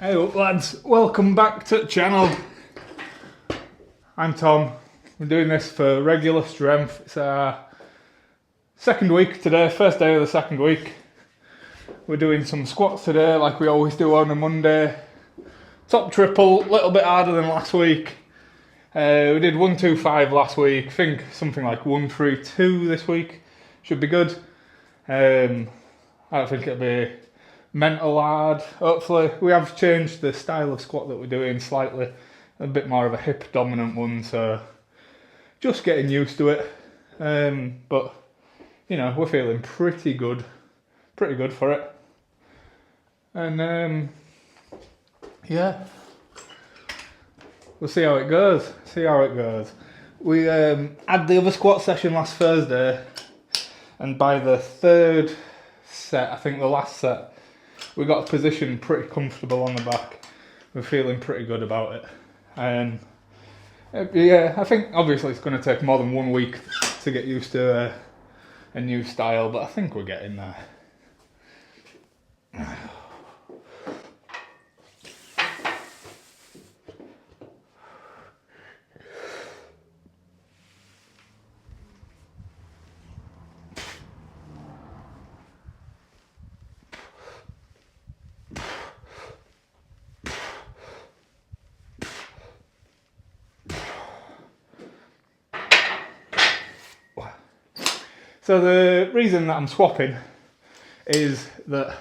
Hey up lads, welcome back to the channel. I'm Tom. We're doing this for regular strength. It's our second week today, first day of the second week. We're doing some squats today like we always do on a Monday. Top triple, a little bit harder than last week. We did 125 last week, I think something like 132 this week. Should be good. I don't think it'll be mental hard, hopefully. We have changed the style of squat that we're doing slightly, a bit more of a hip dominant one, so just getting used to it. But you know, we're feeling pretty good for it. And yeah, we'll see how it goes. We had the other squat session last Thursday, and by the third set, I think the last set, we got a position pretty comfortable on the back. We're feeling pretty good about it. Yeah, I think obviously it's going to take more than 1 week to get used to a new style, but I think we're getting there. So the reason that I'm swapping is that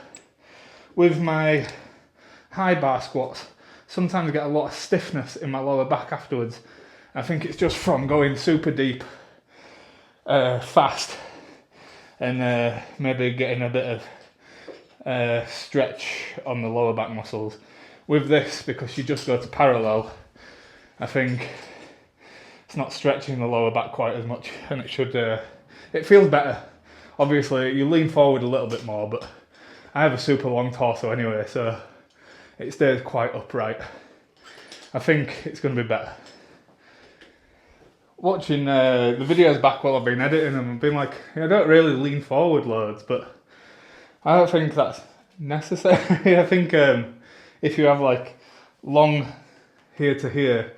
with my high bar squats, sometimes I get a lot of stiffness in my lower back afterwards. I think it's just from going super deep, fast, and maybe getting a bit of stretch on the lower back muscles. With this, because you just go to parallel, I think it's not stretching the lower back quite as much, and it should. It feels better. Obviously, you lean forward a little bit more, but I have a super long torso anyway, so it stays quite upright. I think it's going to be better. Watching the videos back while I've been editing them, I've been like, I don't really lean forward loads, but I don't think that's necessary. I think if you have like long here to here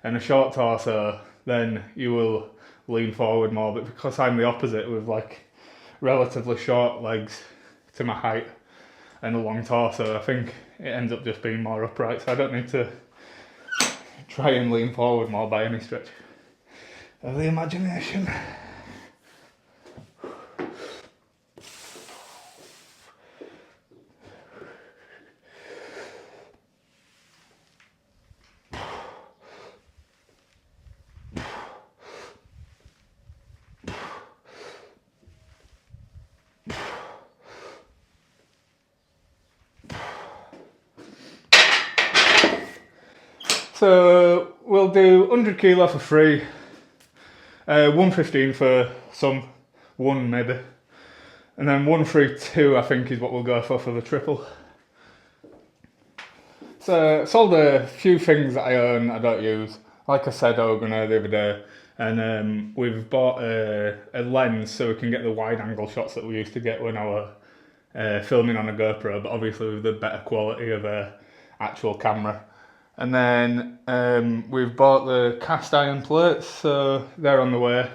and a short torso, then you will lean forward more, but because I'm the opposite with like relatively short legs to my height and a long torso, I think it ends up just being more upright, so I don't need to try and lean forward more by any stretch of the imagination. So we'll do 100 kilo for free, 115 for some, one maybe, and then 132 I think is what we'll go for the triple. So I sold a few things that I own, I don't use. Like I said the other day, and we've bought a lens so we can get the wide angle shots that we used to get when I were filming on a GoPro, but obviously with the better quality of actual camera. And then we've bought the cast iron plates, so they're on the way.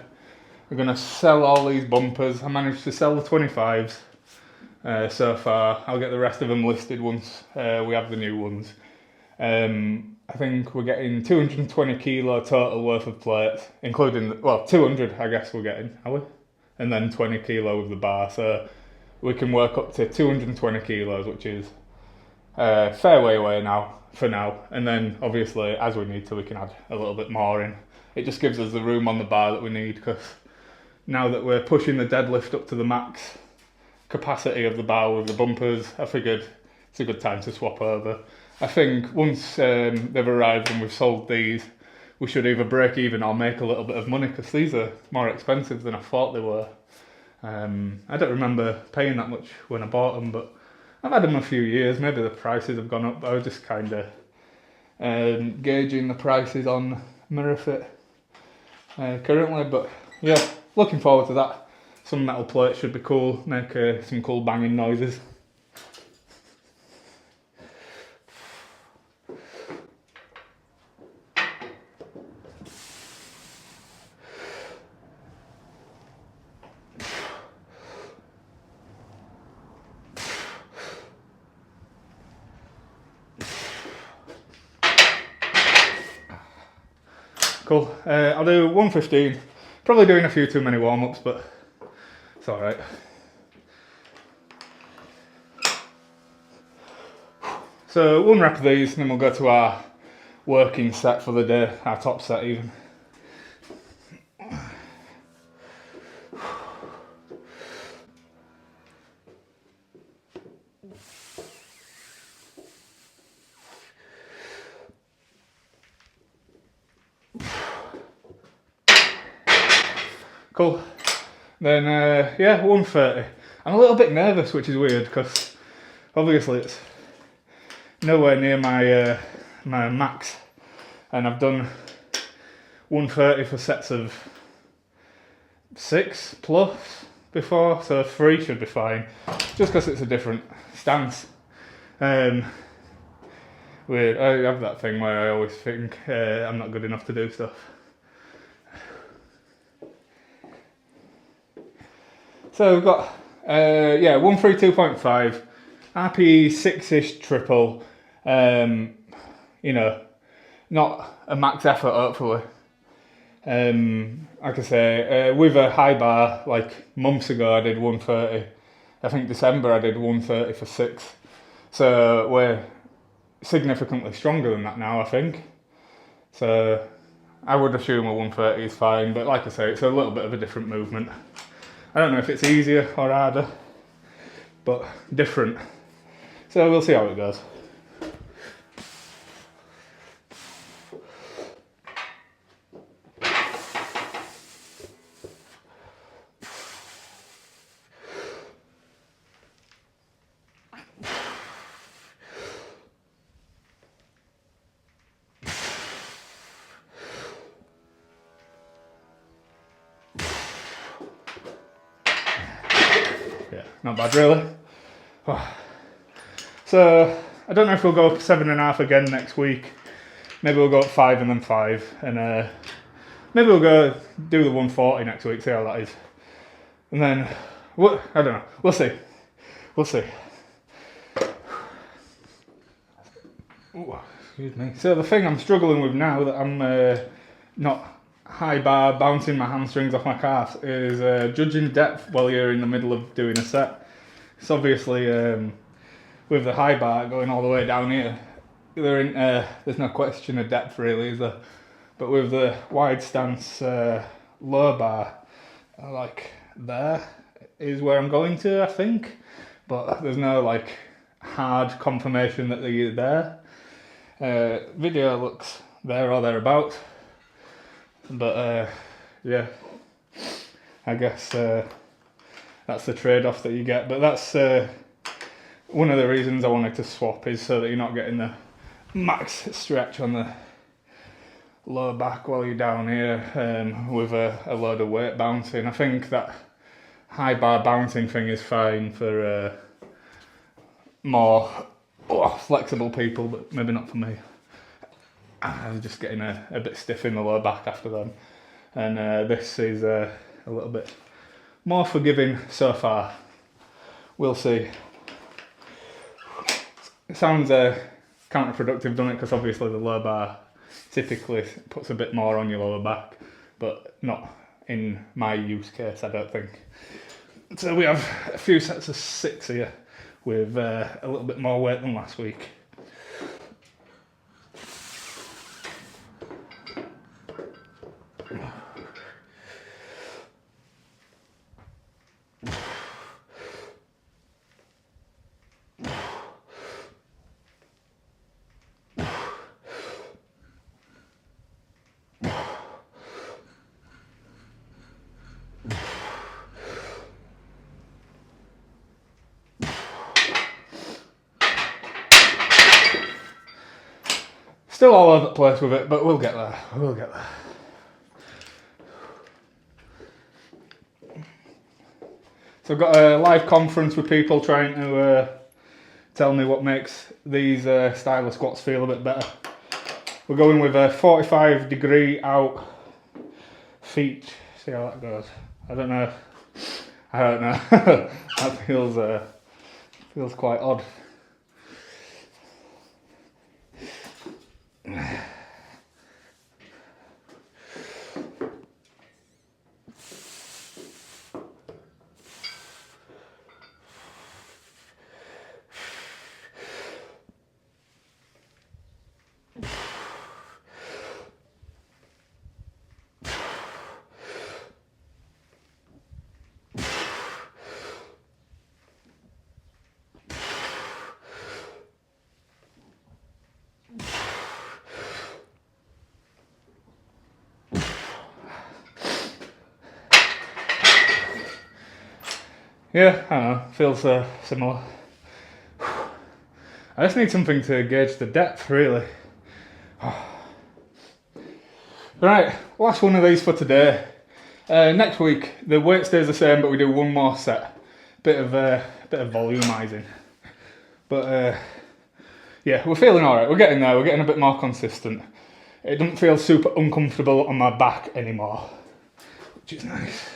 We're going to sell all these bumpers. I managed to sell the 25s so far. I'll get the rest of them listed once we have the new ones. I think we're getting 220 kilo total worth of plates, including, 200 I guess we're getting, are we? And then 20 kilo with the bar, so we can work up to 220 kilos, which is fair way away now. For now, and then obviously as we need to, we can add a little bit more in. It just gives us the room on the bar that we need, because now that we're pushing the deadlift up to the max capacity of the bar with the bumpers, I figured it's a good time to swap over. I think once they've arrived and we've sold these, we should either break even or make a little bit of money, because these are more expensive than I thought they were. I don't remember paying that much when I bought them, but I've had them a few years, maybe the prices have gone up, but I was just kind of gauging the prices on Mirrorfit currently, but yeah, looking forward to that. Some metal plates should be cool, make some cool banging noises. Cool. I'll do 115. Probably doing a few too many warm-ups, but it's alright. So 1 rep of these, and then we'll go to our working set for the day, our top set even. Cool. Then, yeah, 130. I'm a little bit nervous, which is weird, because obviously it's nowhere near my my max. And I've done 130 for sets of 6 plus before, so 3 should be fine. Just because it's a different stance. Weird. I have that thing where I always think I'm not good enough to do stuff. So we've got, 132.5, RPE 6-ish triple, you know, not a max effort hopefully. Like I say, with a high bar, like months ago I did 130, I think December I did 130 for 6, so we're significantly stronger than that now I think. So I would assume a 130 is fine, but like I say, it's a little bit of a different movement. I don't know if it's easier or harder, but different. So we'll see how it goes. Yeah, not bad really. So I don't know if we'll go up 7.5 again next week. Maybe we'll go up 5 and then 5, and maybe we'll go do the 140 next week. See how that is, and then what? I don't know. We'll see. We'll see. Ooh, excuse me. So the thing I'm struggling with now that I'm not high bar bouncing my hamstrings off my calves is judging depth while you're in the middle of doing a set. It's obviously with the high bar going all the way down here, there's no question of depth really, is there? But with the wide stance low bar, like there is where I'm going to, I think, but there's no like hard confirmation that they're there. Video looks there or thereabouts. But yeah, I guess that's the trade-off that you get. But that's one of the reasons I wanted to swap, is so that you're not getting the max stretch on the lower back while you're down here with a load of weight bouncing. I think that high bar bouncing thing is fine for more flexible people, but maybe not for me. I'm just getting a bit stiff in the lower back after them, and this is a little bit more forgiving so far. We'll see. It sounds counterproductive, doesn't it? Because obviously the lower bar typically puts a bit more on your lower back, but not in my use case, I don't think. So we have a few sets of 6 here with a little bit more weight than last week. Still all over the place with it, but we'll get there. We'll get there. So I've got a live conference with people trying to tell me what makes these style of squats feel a bit better. We're going with a 45-degree out feet. See how that goes. I don't know. That feels quite odd. Yeah, I don't know, feels similar. I just need something to gauge the depth, really. Right, last one of these for today. Next week, the weight stays the same, but we do one more set. Bit of volumizing. But yeah, we're feeling alright. We're getting there. We're getting a bit more consistent. It doesn't feel super uncomfortable on my back anymore, which is nice.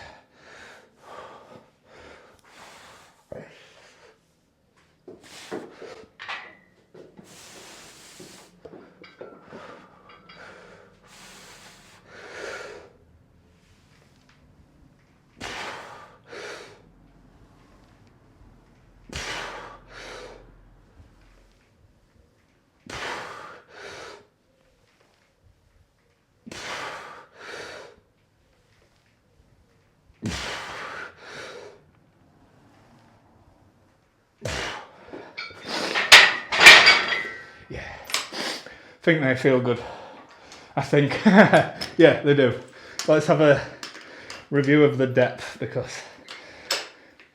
Yeah, I think they feel good. I think, yeah, they do. Let's have a review of the depth, because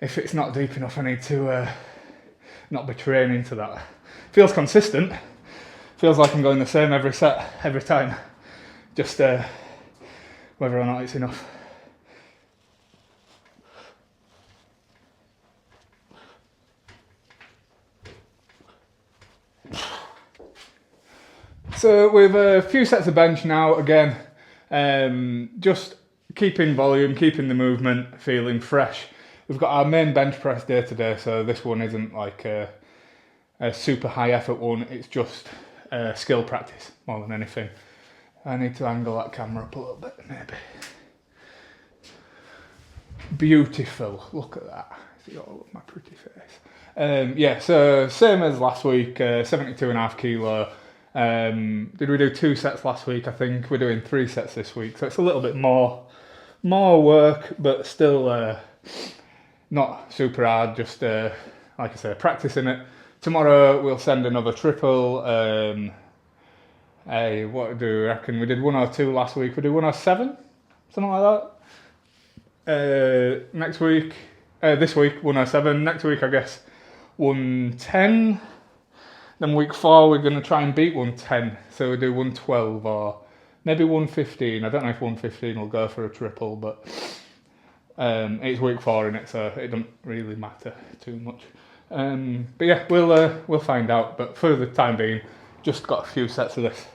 if it's not deep enough, I need to not be training into that. Feels consistent. Feels like I'm going the same every set, every time. Just whether or not it's enough. So with a few sets of bench now, again, just keeping volume, keeping the movement, feeling fresh. We've got our main bench press day today, so this one isn't like a super high effort one, it's just skill practice more than anything. I need to angle that camera up a little bit, maybe. Beautiful, look at that. See all of my pretty face. Yeah, so same as last week, 72.5 kilo. Did we do 2 sets last week? I think we're doing 3 sets this week, so it's a little bit more work, but still not super hard, just like I say, practicing it. Tomorrow we'll send another triple. What do we reckon? We did 102 last week, we do 107, something like that. Next week, this week 107, next week I guess 110. Then week 4 we're going to try and beat 110, so we'll do 112 or maybe 115. I don't know if 115 will go for a triple, but it's week 4 in it, so it doesn't really matter too much. But yeah, we'll find out. But for the time being, just got a few sets of this.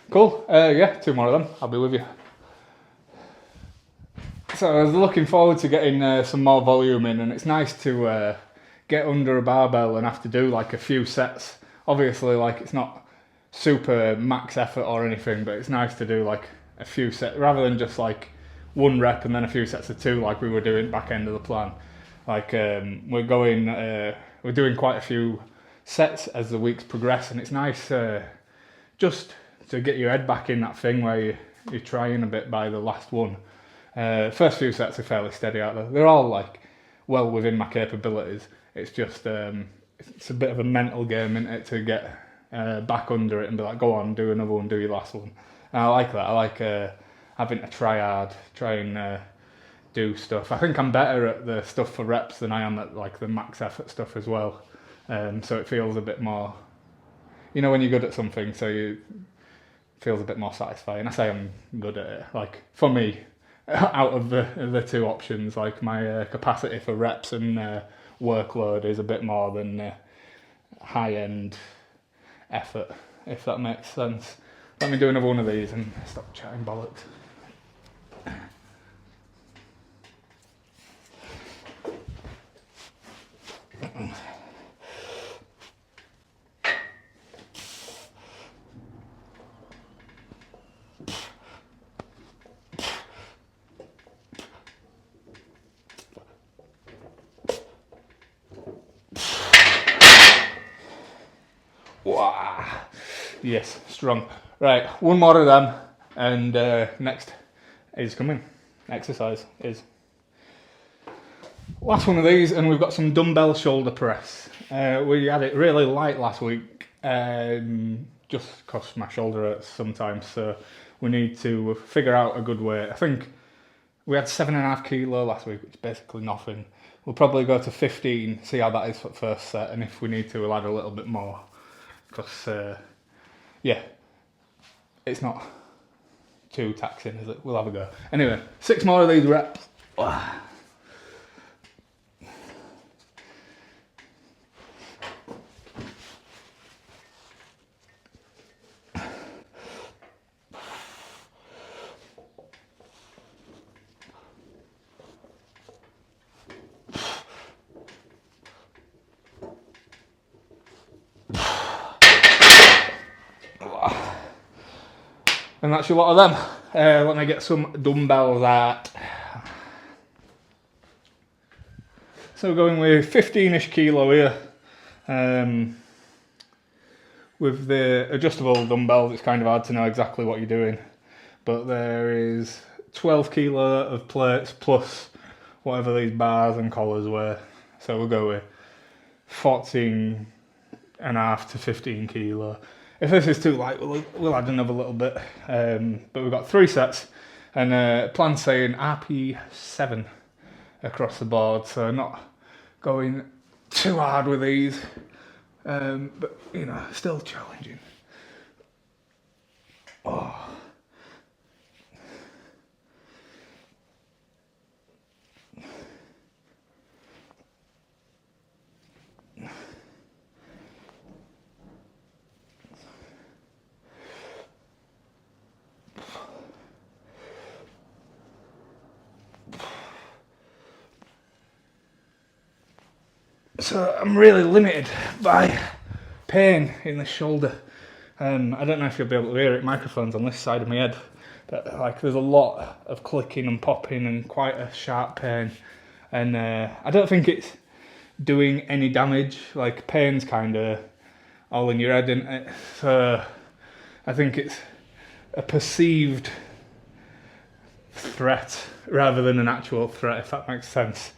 Cool. Yeah, 2 more of them. I'll be with you. So I was looking forward to getting some more volume in, and it's nice to get under a barbell and have to do like a few sets. Obviously, like it's not super max effort or anything, but it's nice to do like a few sets rather than just like 1 rep and then a few sets of 2 like we were doing back end of the plan. Like we're doing quite a few sets as the weeks progress, and it's nice just to get your head back in that thing where you're trying a bit by the last one. First few sets are fairly steady out there. They're all like well within my capabilities. It's just it's a bit of a mental game, isn't it, to get back under it and be like, go on, do another one, do your last one. And I like that. I like having to try hard, try and do stuff. I think I'm better at the stuff for reps than I am at like the max effort stuff as well. So it feels a bit more, you know, when you're good at something, so you feels a bit more satisfying. I say I'm good at it. Like for me, out of the 2 options, like my capacity for reps and workload is a bit more than high end effort, if that makes sense. Let me do another one of these and stop chatting bollocks. Yes, strong. Right, one more of them, and next is coming. Exercise is last one of these, and we've got some dumbbell shoulder press. We had it really light last week, just because my shoulder hurts sometimes, so we need to figure out a good weight. I think we had 7.5 kilo last week, which is basically nothing. We'll probably go to 15, see how that is for the first set, and if we need to, we'll add a little bit more. Because, yeah, it's not too taxing, is it? We'll have a go. Anyway, 6 more of these reps. And that's your lot of them. Let me get some dumbbells out. So we're going with 15-ish kilo here. With the adjustable dumbbells, it's kind of hard to know exactly what you're doing. But there is 12 kilo of plates plus whatever these bars and collars weigh. So we'll go with 14.5 to 15 kilo. If this is too light, we'll add another little bit. But we've got 3 sets, and plan saying RP7 across the board, so not going too hard with these, but you know, still challenging. Oh. So I'm really limited by pain in the shoulder. I don't know if you'll be able to hear it, microphone's on this side of my head, but like there's a lot of clicking and popping and quite a sharp pain. And I don't think it's doing any damage, like pain's kind of all in your head, isn't it? So I think it's a perceived threat rather than an actual threat, if that makes sense.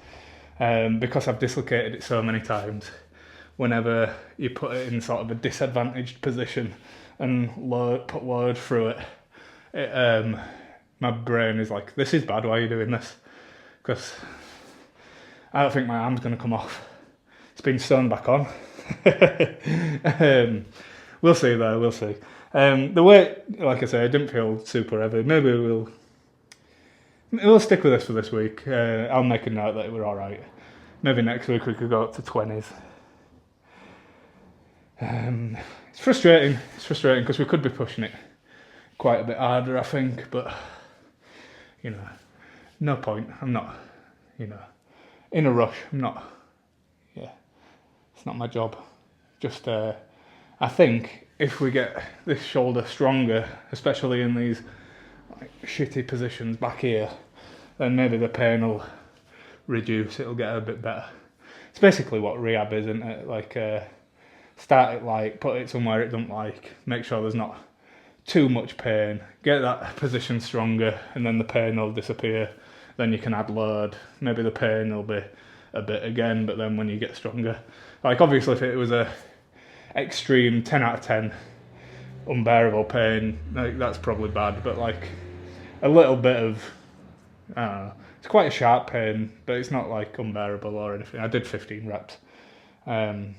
Because I've dislocated it so many times, whenever you put it in sort of a disadvantaged position and put load through it, my brain is like, this is bad, why are you doing this? Because I don't think my arm's going to come off. It's been sewn back on. We'll see though, we'll see. The weight, like I say, I didn't feel super heavy. Maybe we'll stick with this for this week. I'll make a note that we're alright. Maybe next week we could go up to 20s. It's frustrating because we could be pushing it quite a bit harder, I think, but you know, no point. I'm not, you know, in a rush. I'm not, yeah, it's not my job. Just, I think if we get this shoulder stronger, especially in these like shitty positions back here, then maybe the pain will reduce, it'll get a bit better. It's basically what rehab is, isn't it? Like, start it light, put it somewhere it doesn't like, make sure there's not too much pain, get that position stronger, and then the pain will disappear. Then you can add load, maybe the pain will be a bit again, but then when you get stronger, like obviously if it was a extreme 10 out of 10 unbearable pain, like, that's probably bad, but like a little bit of, I don't know, it's quite a sharp pain, but it's not like unbearable or anything. I did 15 reps. Well,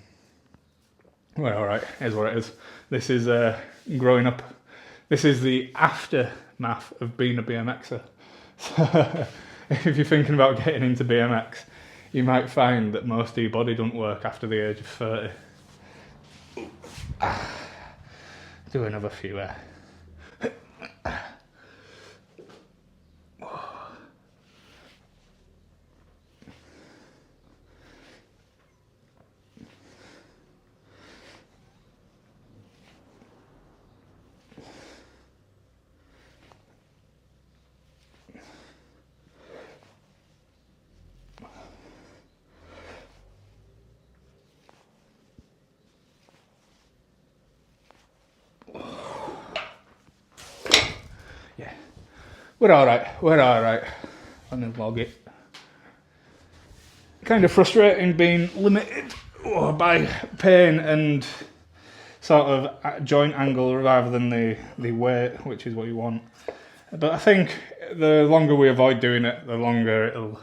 alright, here's what it is. This is growing up. This is the aftermath of being a BMXer. So if you're thinking about getting into BMX, you might find that most of your body doesn't work after the age of 30. Do another few there. we're alright, we're alright. Let me log it. Kind of frustrating being limited by pain and sort of joint angle rather than the weight, which is what you want. But I think the longer we avoid doing it, the longer it'll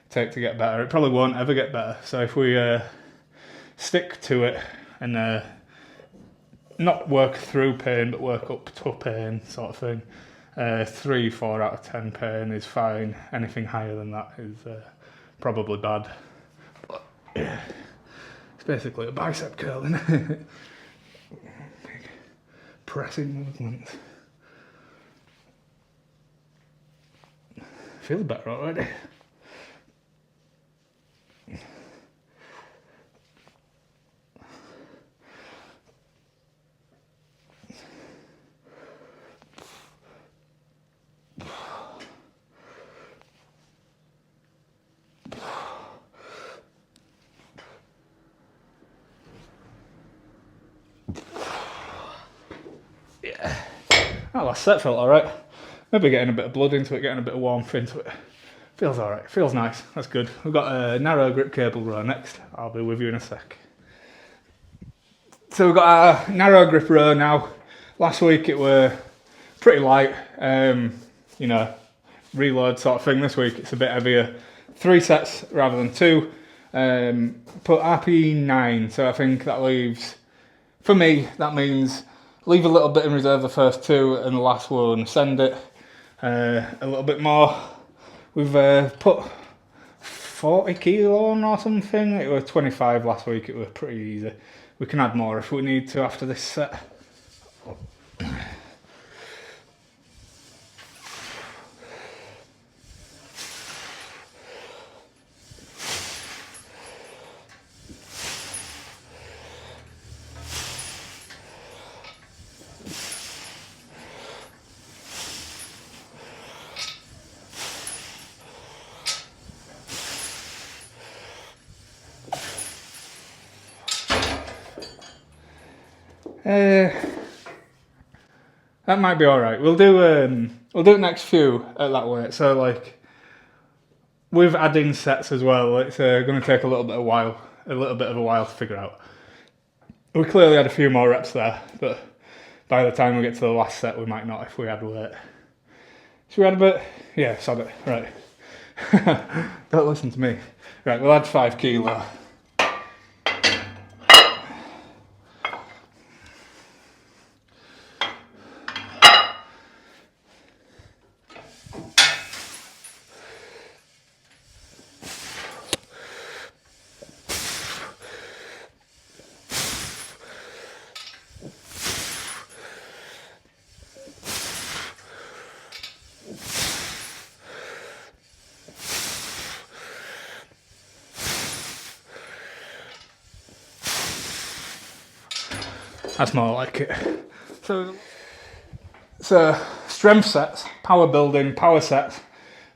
take to get better. It probably won't ever get better. So if we stick to it and not work through pain, but work up to pain sort of thing, 3, 4 out of 10 pain is fine. Anything higher than that is probably bad. But yeah, it's basically a bicep curl, isn't it? Big pressing movements. Feels better already. Yeah. That last set felt alright. Maybe getting a bit of blood into it, getting a bit of warmth into it. Feels alright, feels nice, that's good. We've got a narrow grip cable row next. I'll be with you in a sec. So we've got our narrow grip row now. Last week it were pretty light, you know, reload sort of thing. This week it's a bit heavier. 3 sets rather than 2. Put RP 9, so I think that leaves, for me, that means leave a little bit in reserve the first 2 and the last one send it a little bit more. We've put 40 kilo on or something. It was 25 last week, it was pretty easy. We can add more if we need to after this set. That might be alright. We'll do the next few at that weight. So like with adding sets as well, it's going to take a little bit of a while to figure out. We clearly had a few more reps there, but by the time we get to the last set, we might not if we add weight. Should we add a bit? Yeah, sod it. Right. Don't listen to me. Right, we'll add 5 kilo. That's more like it. So strength sets, power building, power sets,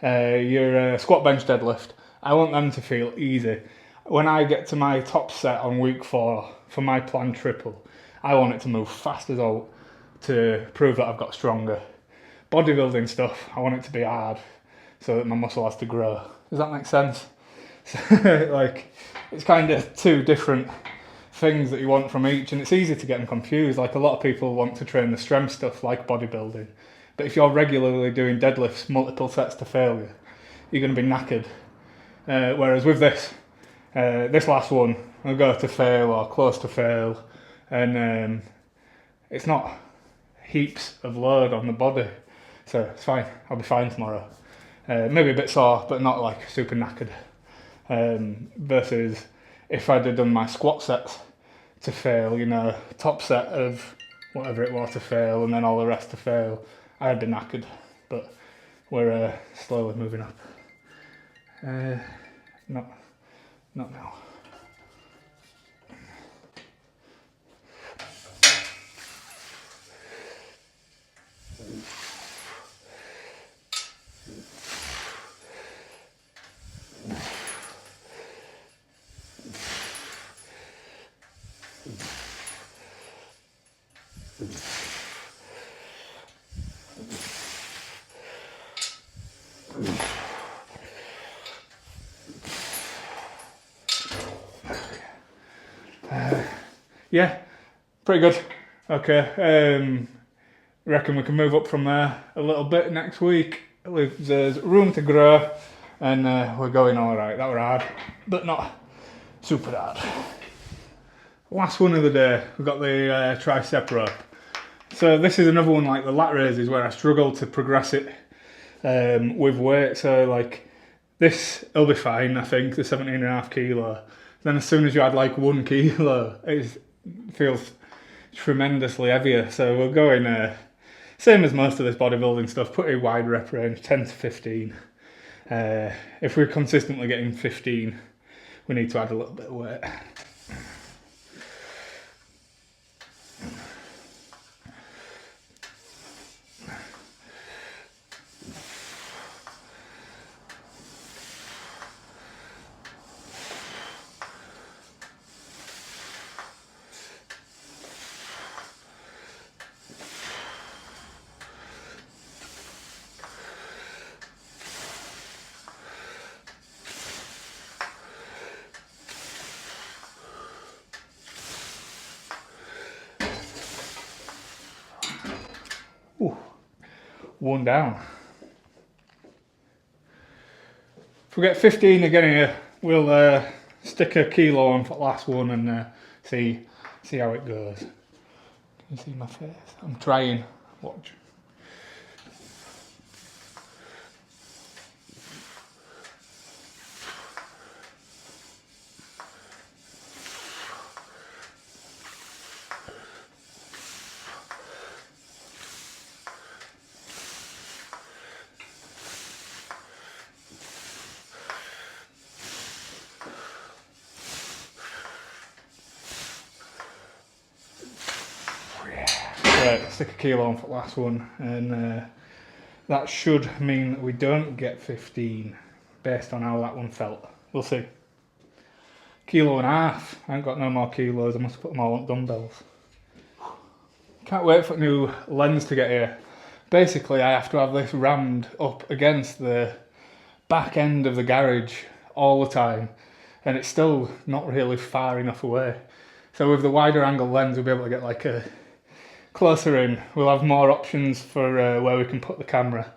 your squat, bench, deadlift. I want them to feel easy. When I get to my top set on week 4 for my planned triple, I want it to move fast as all to prove that I've got stronger. Bodybuilding stuff, I want it to be hard so that my muscle has to grow. Does that make sense? Like, it's kind of 2 different things that you want from each, and it's easy to get them confused. Like, a lot of people want to train the strength stuff like bodybuilding, but if you're regularly doing deadlifts multiple sets to failure, you're going to be knackered. Whereas with this last one, I'll go to fail or close to fail, and it's not heaps of load on the body, so it's fine. I'll be fine tomorrow. Maybe a bit sore, but not like super knackered. Versus if I'd have done my squat sets to fail, you know, top set of whatever it was to fail, and then all the rest to fail, I'd be knackered. But we're slowly moving up. Not now. yeah, pretty good. Okay, reckon we can move up from there a little bit next week. There's room to grow, and we're going all right. That were hard, but not super hard. Last one of the day, we've got the tricep rope. So this is another one like the lat raises where I struggle to progress it with weight. So like this will be fine, I think, the 17.5 kilo. Then as soon as you add like 1 kilo, it feels tremendously heavier. So we're going same as most of this bodybuilding stuff, pretty wide rep range, 10 to 15. If we're consistently getting 15, we need to add a little bit of weight. Ooh, one down. If we get 15 again here, we'll stick a kilo on for the last one and see how it goes. Can you see my face? I'm trying. Watch. Right, stick a kilo on for the last one, and that should mean that we don't get 15 based on how that one felt. We'll see. 1.5 kilos. I ain't got no more kilos. I must put them all on dumbbells. Can't wait for a new lens to get here. Basically, I have to have this rammed up against the back end of the garage all the time, and it's still not really far enough away. So with the wider angle lens, we'll be able to get like a closer in. We'll have more options for where we can put the camera,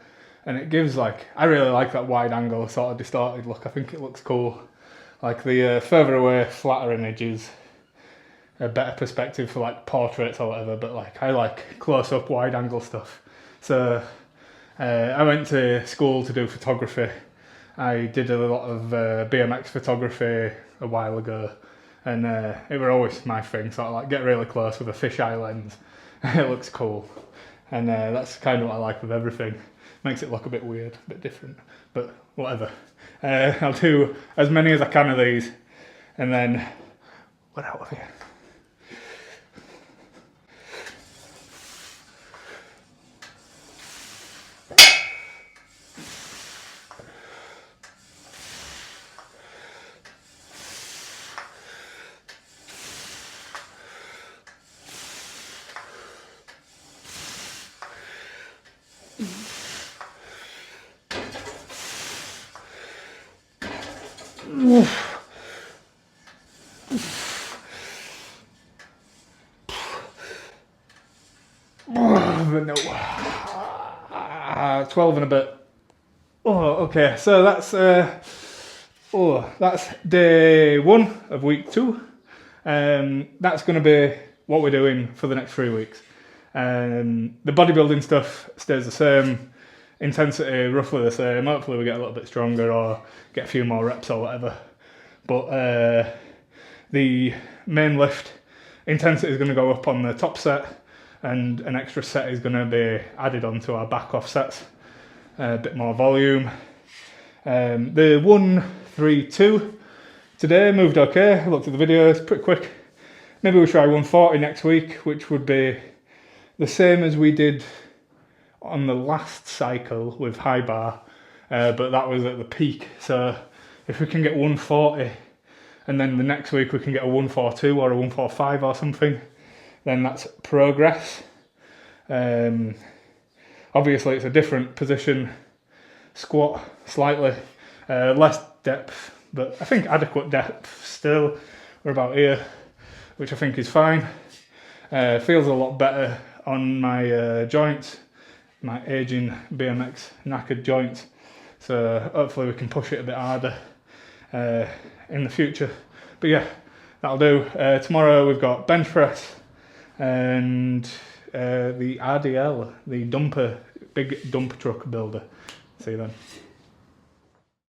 and it gives like, I really like that wide angle sort of distorted look. I think it looks cool. Like the further away, flatter image is a better perspective for like portraits or whatever, but like I like close up wide angle stuff. So I went to school to do photography. I did a lot of BMX photography a while ago, and it were always my thing, sort of like get really close with a fisheye lens. It looks cool, and that's kind of what I like with everything. Makes it look a bit weird, a bit different, but whatever. I'll do as many as I can of these, and then we're out of here. But no, 12 and a bit. Oh, okay. So that's day 1 of week 2. That's going to be what we're doing for the next 3 weeks. The bodybuilding stuff stays the same, intensity roughly the same. Hopefully we get a little bit stronger or get a few more reps or whatever. But the main lift intensity is going to go up on the top set, and an extra set is going to be added onto our back off sets. A bit more volume. The 132 today moved okay. I looked at the videos, pretty quick. Maybe we'll try 140 next week, which would be the same as we did on the last cycle with high bar, but that was at the peak. So if we can get 140 and then the next week we can get a 142 or a 145 or something, then that's progress. Obviously it's a different position, squat slightly, less depth, but I think adequate depth still. We're about here. which I think is fine. Feels a lot better on my joints, my aging BMX knackered joints. So hopefully we can push it a bit harder in the future. But yeah, that'll do. Tomorrow we've got bench press and the RDL, the big dumper truck builder. See you then.